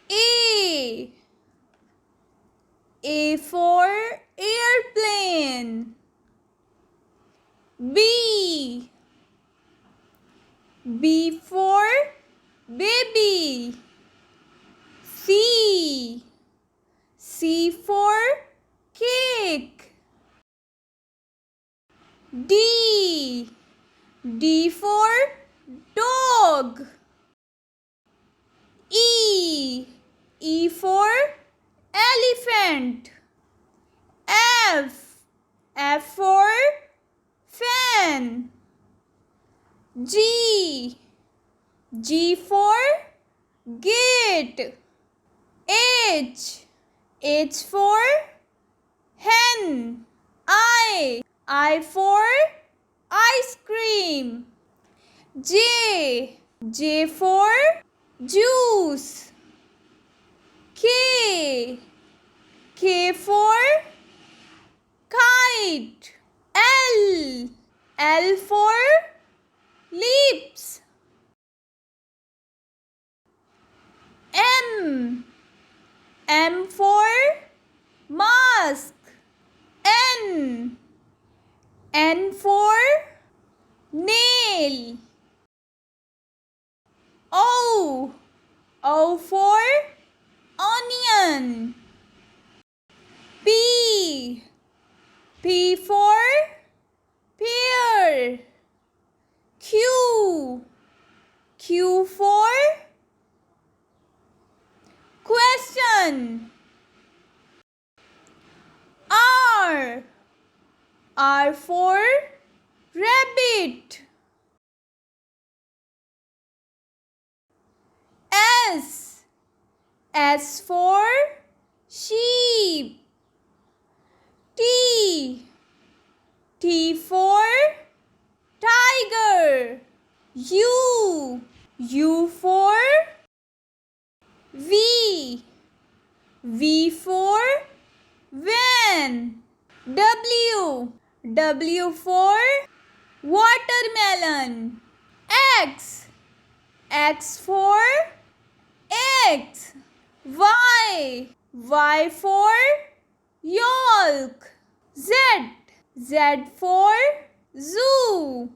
A. A for airplane. B. B for baby. C. C for cake. D. D for dog. E. E for elephant. F. F for fan. G. G for gate. H. H for hen. I for ice cream. J. J for juice. K. K for kite. L. L for lips. M. M for mask. N. N for nail. O. O for onion. P. P for pear. Q. Q for question. R. R for rabbit. S. S for sheep. T. T for tiger. U. U for V. V for van. W. W for watermelon. X. X for eggs. Y. Y for yolk. Z. Z for zoo.